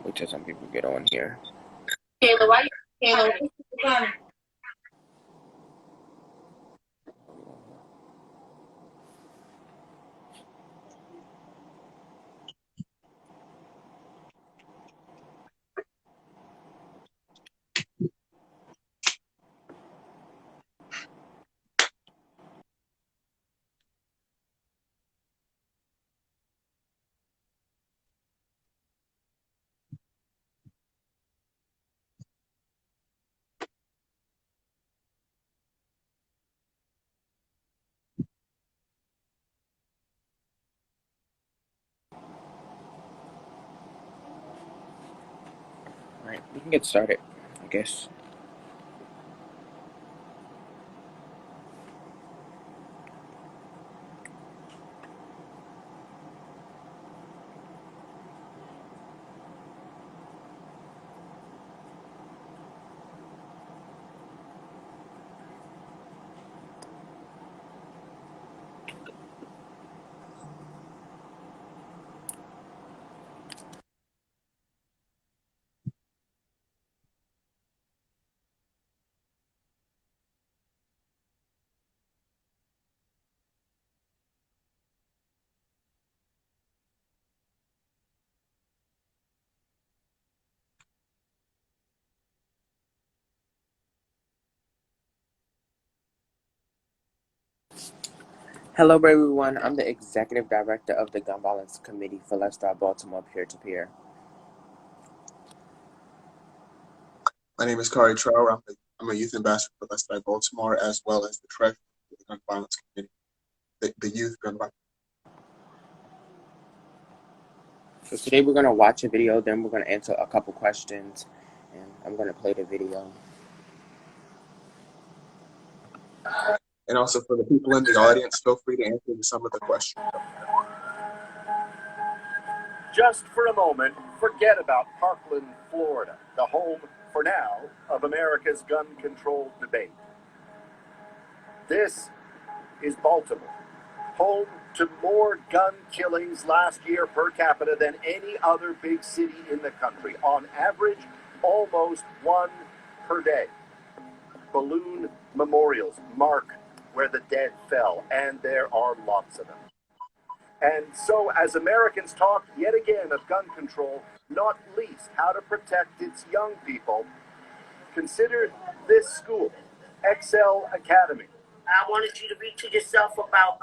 Wait till some people get on here. Kayla, why you Kayla? Alright, we can get started, I guess. Hello, everyone. I'm the Executive Director of the Gun Violence Committee for Lifestyle Baltimore Peer-to-Peer. My name is Khary. I'm a youth ambassador for Lifestyle Baltimore, as well as the treasurer for the Gun Violence Committee, the Youth Gun Violence. So today we're going to watch a video, then we're going to answer a couple questions, and I'm going to play the video. And also for the people in the audience, feel free to answer some of the questions. Just for a moment, forget about Parkland, Florida, the home, for now, of America's gun control debate. This is Baltimore, home to more gun killings last year per capita than any other big city in the country. On average, almost one per day. Balloon memorials mark where the dead fell, and there are lots of them. And so, as Americans talk yet again of gun control, not least how to protect its young people, consider this school, Excel Academy. I wanted you to read to yourself about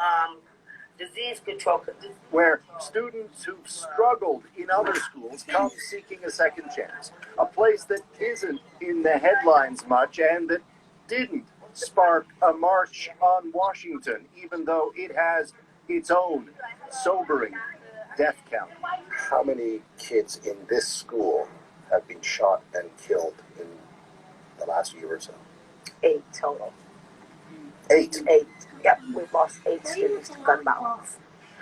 disease control. Where students who've struggled in other schools come seeking a second chance. A place that isn't in the headlines much and that didn't spark a march on Washington, even though it has its own sobering death count. How many kids in this school have been shot and killed in the last year or so? 8 total. 8? 8. Yep, we've lost 8 students to gun violence.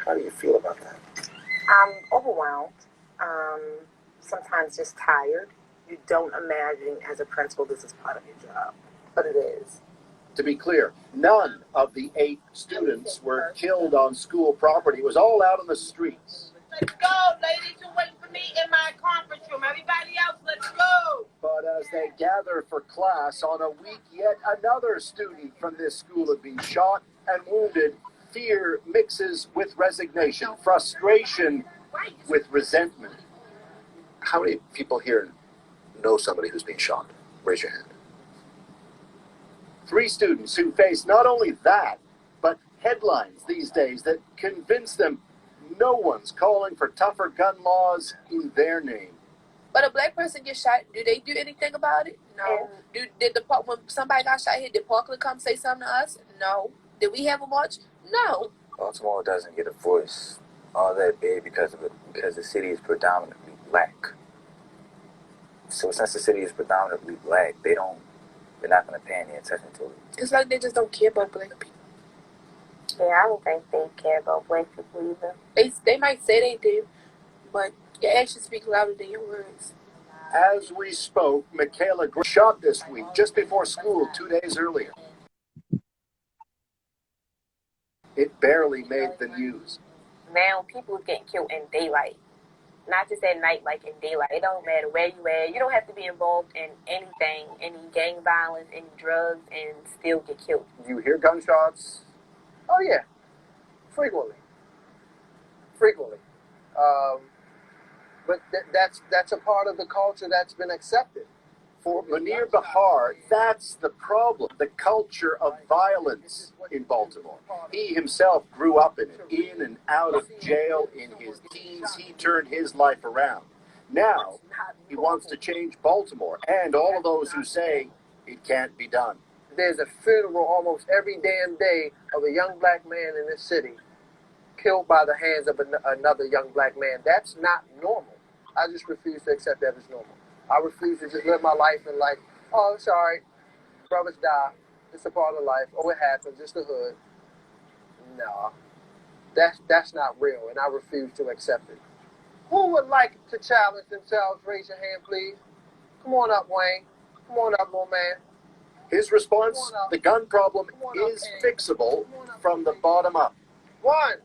How do you feel about that? I'm overwhelmed. Sometimes just tired. You don't imagine as a principal this is part of your job, but it is. To be clear, none of the 8 students were killed on school property. It was all out on the streets. Let's go, ladies, who wait for me in my conference room. Everybody else, let's go. But as they gather for class on a week, yet another student from this school had been shot and wounded. Fear mixes with resignation, frustration with resentment. How many people here know somebody who's been shot? Raise your hand. 3 students who face not only that, but headlines these days that convince them no one's calling for tougher gun laws in their name. But a black person gets shot, do they do anything about it? No. When somebody got shot here, did Parkland come say something to us? No. Did we have a march? No. Baltimore doesn't get a voice all that big because the city is predominantly black. So since the city is predominantly black, they're not going to pay any attention to it. It's like they just don't care about black people. Yeah, I don't think they care about black people either. They might say they do, but your actions speak louder than your words. As we spoke, Keiondre Greenwich shot this week, just before school 2 days earlier. It barely made the news. Now people are getting killed in daylight. not just at night, like in daylight. It don't matter where you at. You don't have to be involved in anything, any gang violence, any drugs, and still get killed. You hear gunshots? Oh yeah, frequently. But that's a part of the culture that's been accepted. For Munir Bahar, that's the problem, the culture of violence in Baltimore. He himself grew up in it, in and out of jail in his teens. He turned his life around. Now, he wants to change Baltimore and all of those who say it can't be done. There's a funeral almost every damn day of a young black man in this city killed by the hands of another young black man. That's not normal. I just refuse to accept that as normal. I refuse to just live my life and like, oh, it's all right. Brothers die. It's a part of life. Oh, it happens. It's the hood. No. That's not real, and I refuse to accept it. Who would like to challenge themselves? Raise your hand, please. Come on up, Wayne. Come on up, little man. His response, the gun problem is fixable from the bottom up. 1,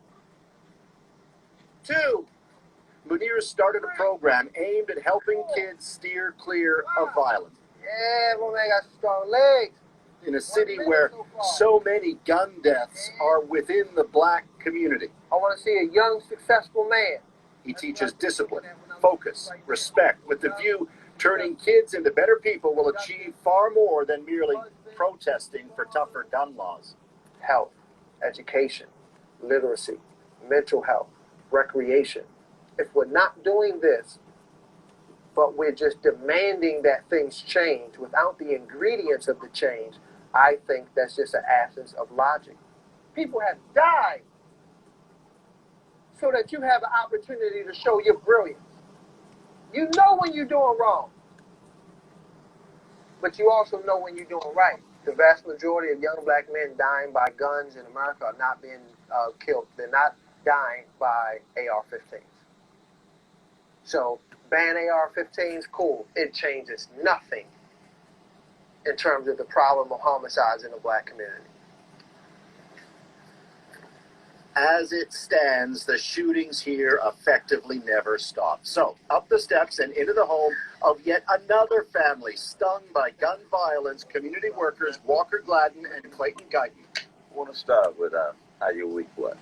2. Munir started a program aimed at helping kids steer clear of violence. Yeah, my man got strong legs. In a city where so many gun deaths are within the black community. I want to see a young, successful man. He teaches discipline, focus, respect, with the view turning kids into better people will achieve far more than merely protesting for tougher gun laws. Health, education, literacy, mental health, recreation. If we're not doing this, but we're just demanding that things change without the ingredients of the change, I think that's just an absence of logic. People have died so that you have an opportunity to show your brilliance. You know when you're doing wrong, but you also know when you're doing right. The vast majority of young black men dying by guns in America are not being killed. They're not dying by AR-15s. So ban AR-15s, cool. It changes nothing in terms of the problem of homicides in the black community. As it stands, the shootings here effectively never stop. So, up the steps and into the home of yet another family stung by gun violence, community workers Walker Gladden and Clayton Guyton. I want to start with how your week was.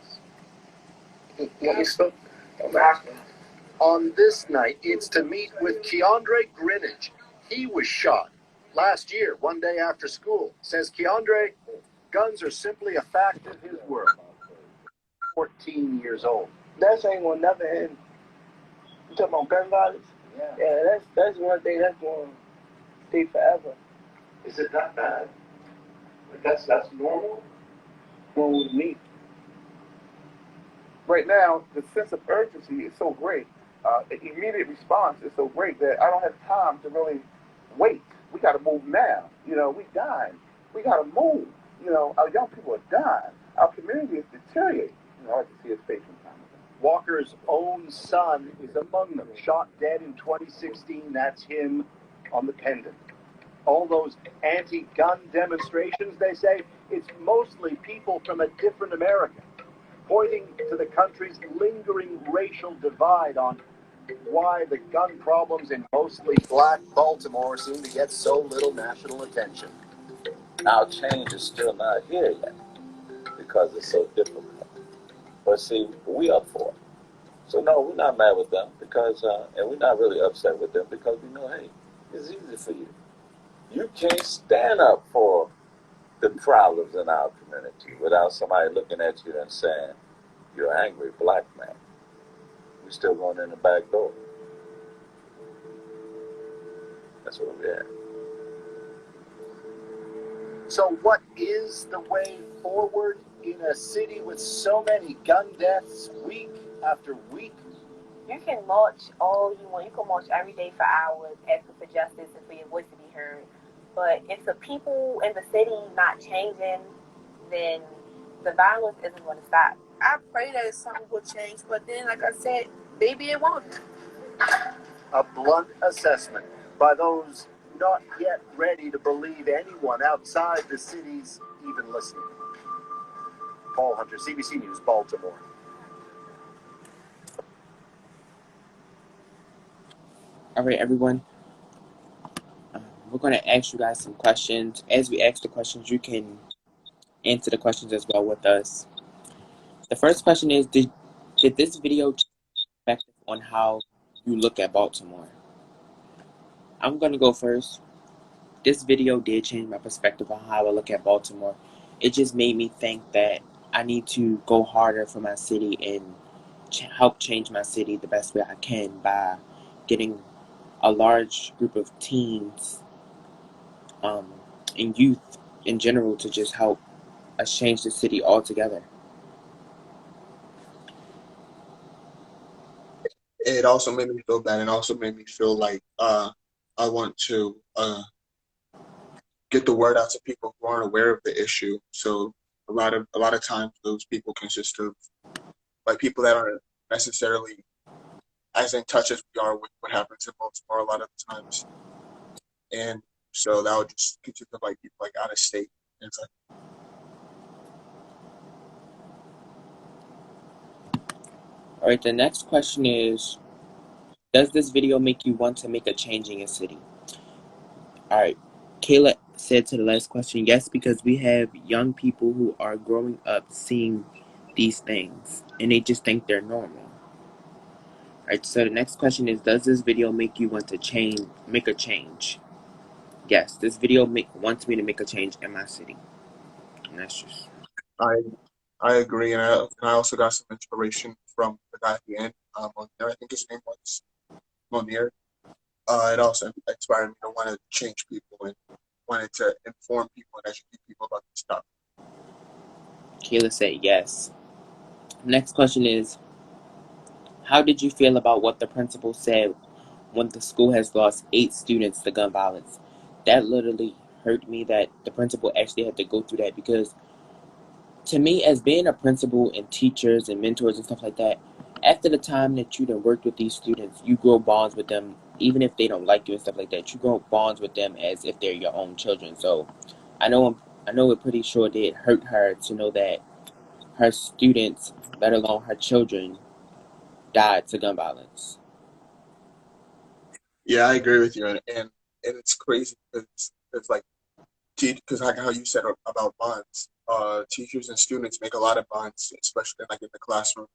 On this night, it's to meet with Keiondre Greenwich. He was shot last year, one day after school. Says Keiondre, guns are simply a fact of his world. 14 years old. That ain't gonna never end. You talking about gun violence? Yeah, that's one thing that's gonna stay forever. Is it that bad? Like that's normal? Wrong with me. Right now, the sense of urgency is so great. The immediate response is so great that I don't have time to really wait. We got to move now. We dying. We got to move. Our young people are dying. Our community is deteriorating. I like to see his face from time to time. Walker's own son is among them, shot dead in 2016. That's him on the pendant. All those anti-gun demonstrations, they say, it's mostly people from a different America, pointing to the country's lingering racial divide on why the gun problems in mostly black Baltimore seem to get so little national attention. Our change is still not here yet because it's so difficult. But see, we up for it. So no, we're not mad with them because, and we're not really upset with them because we know, hey, it's easy for you. You can't stand up for the problems in our community without somebody looking at you and saying, you're an angry black man. We're still going in the back door. That's where we're at. So what is the way forward in a city with so many gun deaths week after week? You can march all you want. You can march every day for hours, asking for justice and for your voice to be heard. But if the people in the city not changing, then the violence isn't going to stop. I pray that something will change, but then, like I said, maybe it won't. A blunt assessment by those not yet ready to believe anyone outside the city's even listening. Paul Hunter, CBC News, Baltimore. All right, everyone. We're going to ask you guys some questions. As we ask the questions, you can answer the questions as well with us. The first question is, did this video change your perspective on how you look at Baltimore? I'm going to go first. This video did change my perspective on how I look at Baltimore. It just made me think that I need to go harder for my city and help change my city the best way I can by getting a large group of teens and youth in general to just help us change the city altogether. It also made me feel bad, and also made me feel like I want to get the word out to people who aren't aware of the issue. So a lot of times those people consist of like people that aren't necessarily as in touch as we are with what happens in Baltimore a lot of the times. And so that would just consist of like people like out of state. And it's like, All right, the next question is, does this video make you want to make a change in your city? All right, Kayla said to the last question, yes, because we have young people who are growing up seeing these things and they just think they're normal. All right, so the next question is, does this video make you want to make a change? Yes, this video wants me to make a change in my city. And that's just... I agree, and I also got some inspiration from the guy at the end, Monier, I think his name was Monier. It also inspired me to want to change people and wanted to inform people and educate people about this stuff. Kayla said yes. Next question is, how did you feel about what the principal said when the school has lost 8 students to gun violence? That literally hurt me that the principal actually had to go through that, because to me, as being a principal and teachers and mentors and stuff like that, after the time that you done worked with these students, you grow bonds with them, even if they don't like you and stuff like that. You grow bonds with them as if they're your own children. So I know it pretty sure did hurt her to know that her students, let alone her children, died to gun violence. Yeah, I agree with you, and it's crazy because like because like how you said about bonds, teachers and students make a lot of bonds, especially like in the classroom,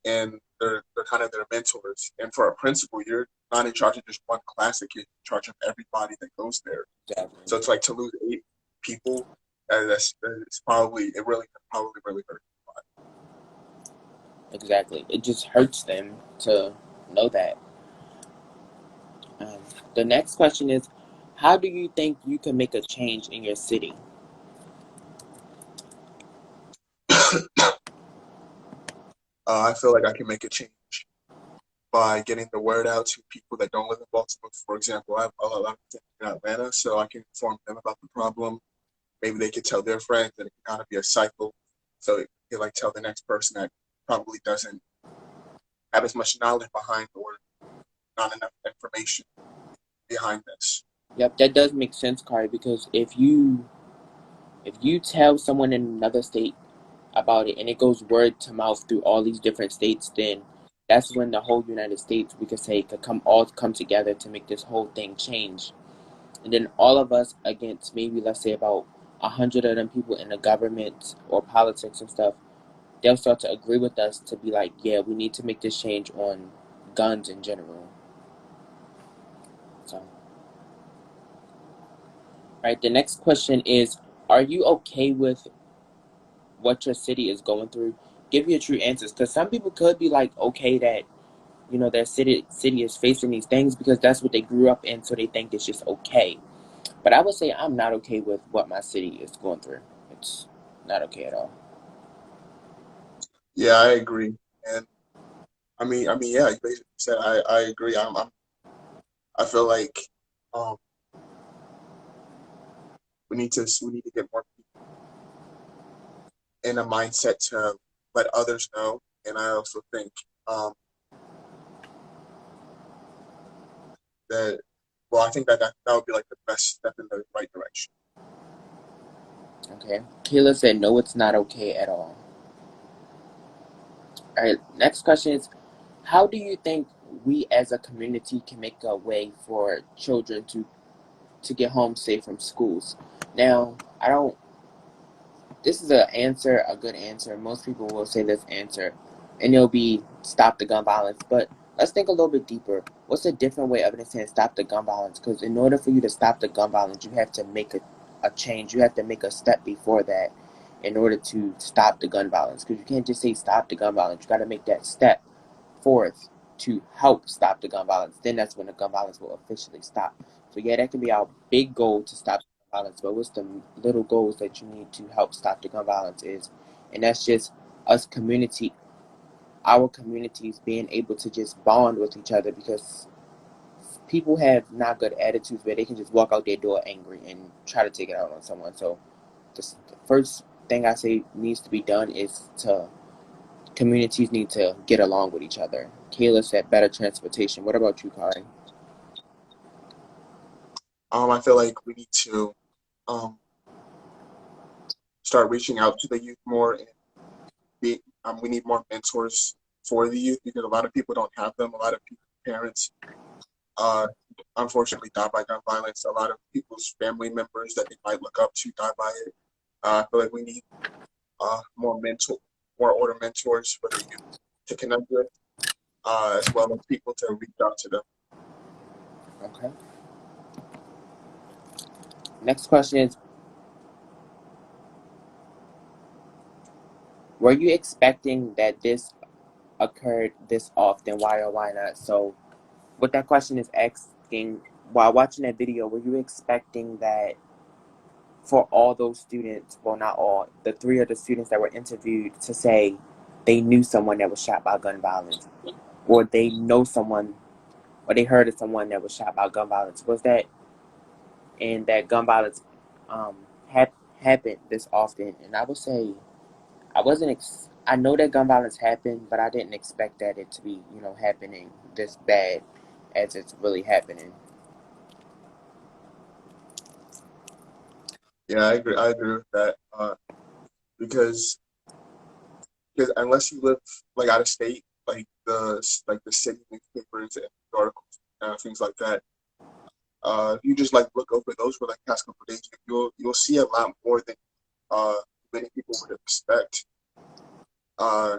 and they're kind of their mentors. And for a principal, you're not in charge of just one class of kids, you're in charge of everybody that goes there. Exactly. So it's like to lose 8 people, that's probably really hurt. Exactly. It just hurts them to know that. The next question is, how do you think you can make a change in your city? I feel like I can make a change by getting the word out to people that don't live in Baltimore. For example, I have a lot of friends in Atlanta, so I can inform them about the problem. Maybe they could tell their friends, and it can kind of be a cycle. So it can like tell the next person that probably doesn't have as much knowledge behind or not enough information behind this. Yep, that does make sense, Khary, because if you tell someone in another state about it and it goes word to mouth through all these different states, then that's when the whole United States, we could say, could come together to make this whole thing change. And then all of us against maybe, let's say, about 100 of them people in the government or politics and stuff, they'll start to agree with us to be like, yeah, we need to make this change on guns in general. So, right, the next question is, are you okay with what your city is going through? Give your true answers, because some people could be like, okay, that, you know, their city is facing these things because that's what they grew up in, so they think it's just okay. But I would say I'm not okay with what my city is going through. It's not okay at all. Yeah, I agree, and yeah, you basically said I agree. I feel like um, we need to get more people in a mindset to let others know, and I also think that I think that would be like the best step in the right direction. Okay. Kayla said, no, it's not okay at all. All right, next question is, how do you think we as a community can make a way for children to get home safe from schools. Now, this is a good answer. Most people will say this answer, and it'll be stop the gun violence. But let's think a little bit deeper. What's a different way other than saying stop the gun violence? Because in order for you to stop the gun violence, you have to make a change. You have to make a step before that in order to stop the gun violence. Because you can't just say stop the gun violence. You got to make that step forth to help stop the gun violence. Then that's when the gun violence will officially stop. So yeah, that can be our big goal to stop violence, but what's the little goals that you need to help stop the gun violence is, and that's just our communities being able to just bond with each other, because people have not good attitudes where they can just walk out their door angry and try to take it out on someone. So the first thing I say needs to be done is communities need to get along with each other. Kayla said better transportation. What about you, Khary? I feel like we need to start reaching out to the youth more, and we need more mentors for the youth, because a lot of people don't have them. A lot of parents unfortunately die by gun violence. A lot of people's family members that they might look up to die by it. I feel like we need more older mentors for the youth to connect with, as well as people to reach out to them. Okay. Next question is, were you expecting that this occurred this often? Why or why not? So what that question is asking, while watching that video, were you expecting that for all those students, well, not all, the 3 of the students that were interviewed to say they knew someone that was shot by gun violence, or they know someone, or they heard of someone that was shot by gun violence? Was that, and that gun violence happened this often? And I would say I know that gun violence happened, but I didn't expect that it to be, happening this bad as it's really happening. Yeah, I agree. I agree with that. Because unless you live like out of state, like the city newspapers and articles, things like that, if you just like look over those for like past couple of days, you'll see a lot more than uh, many people would expect. Uh,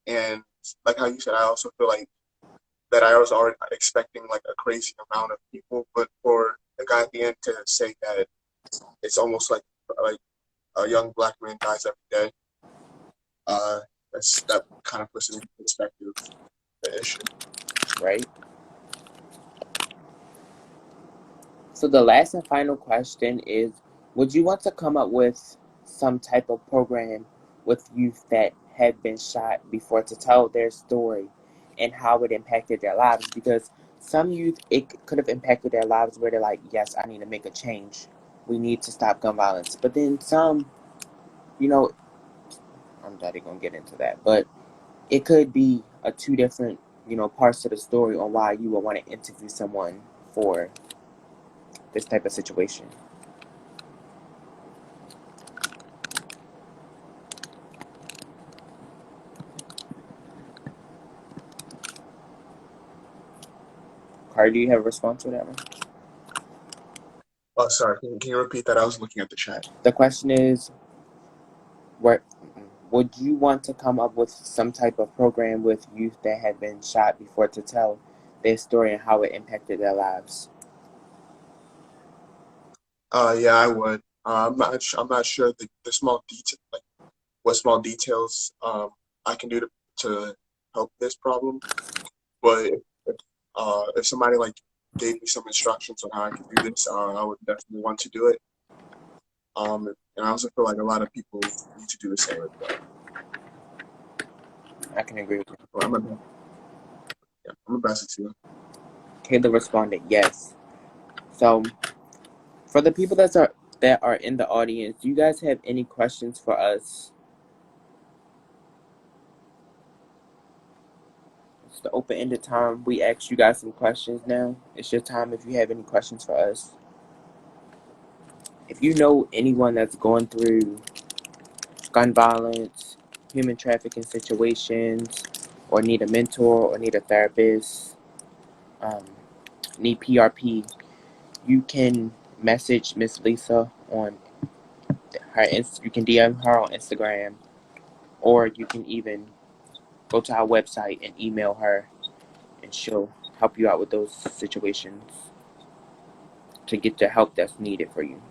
and like how you said, I also feel like that I was already expecting like a crazy amount of people, but for the guy at the end to say that it's almost like a young black man dies every day, that kind of puts it into perspective, the issue. Right? So the last and final question is, would you want to come up with some type of program with youth that have been shot before to tell their story and how it impacted their lives? Because some youth, it could have impacted their lives where they're like, yes, I need to make a change. We need to stop gun violence. But then some, I'm not even going to get into that. But it could be two different, parts to the story on why you would want to interview someone for this type of situation. Khary, do you have a response to that one? Oh, sorry. Can you repeat that? I was looking at the chat. The question is, would you want to come up with some type of program with youth that have been shot before to tell their story and how it impacted their lives? Yeah, I would. I'm not sure the small detail, like what small details I can do to help this problem. But if somebody like gave me some instructions on how I could do this, I would definitely want to do it. And I also feel like a lot of people need to do the same as well. I can agree with you. Well, I'm gonna pass it to you. Kayla responded yes. So, for the people that are in the audience, do you guys have any questions for us? It's the open-ended time. We ask you guys some questions now. It's your time if you have any questions for us. If you know anyone that's going through gun violence, human trafficking situations, or need a mentor or need a therapist, need PRP, you can message Miss Lisa on you can DM her on Instagram, or you can even go to our website and email her, and she'll help you out with those situations to get the help that's needed for you.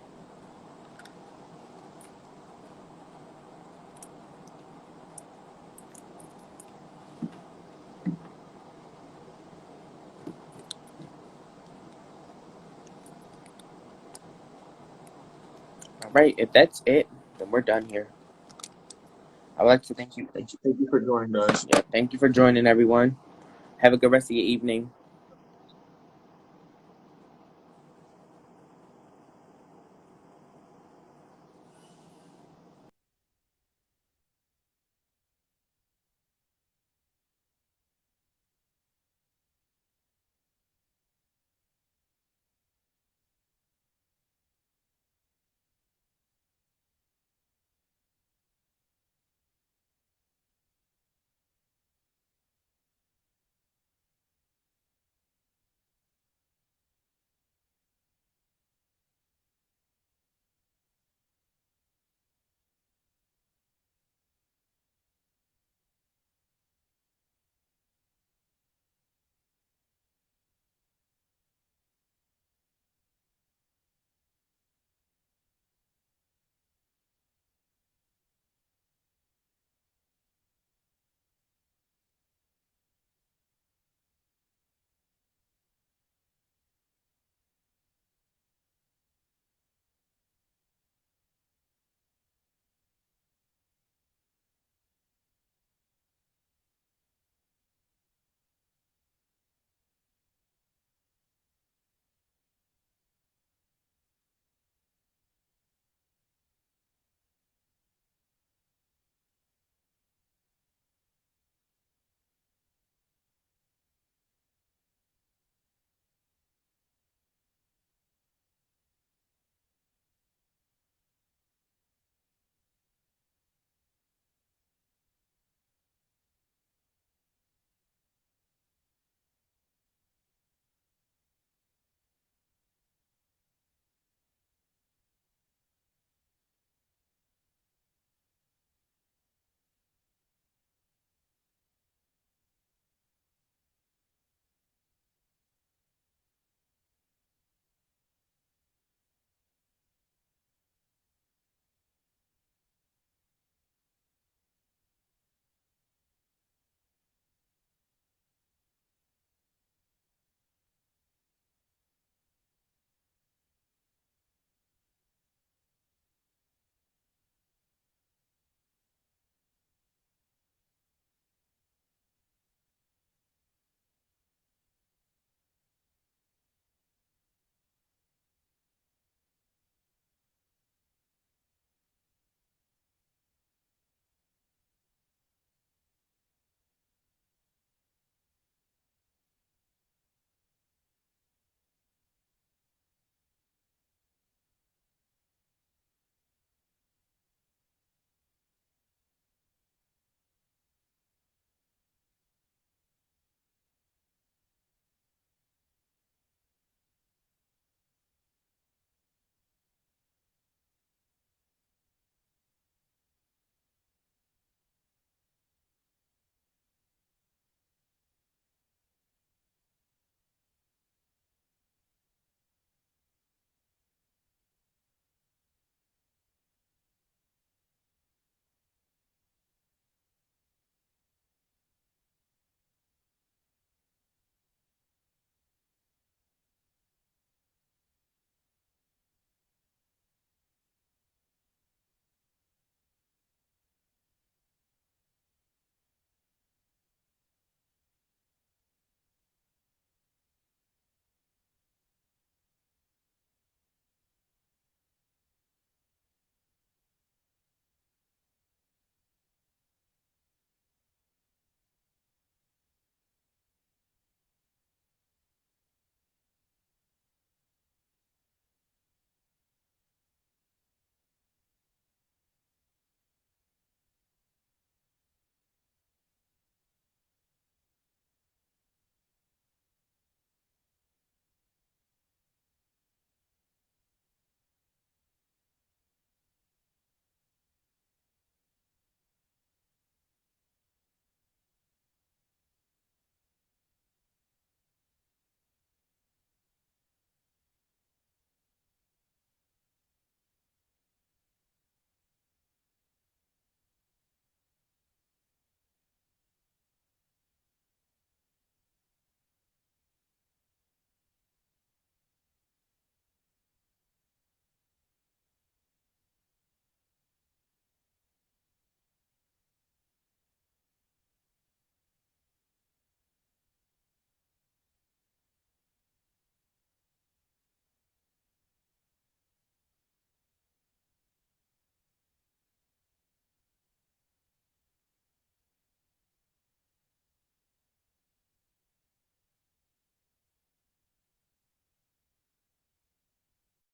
All right, if that's it, then we're done here. I'd like to thank you. Thank you for joining us. Yeah, thank you for joining, everyone. Have a good rest of your evening.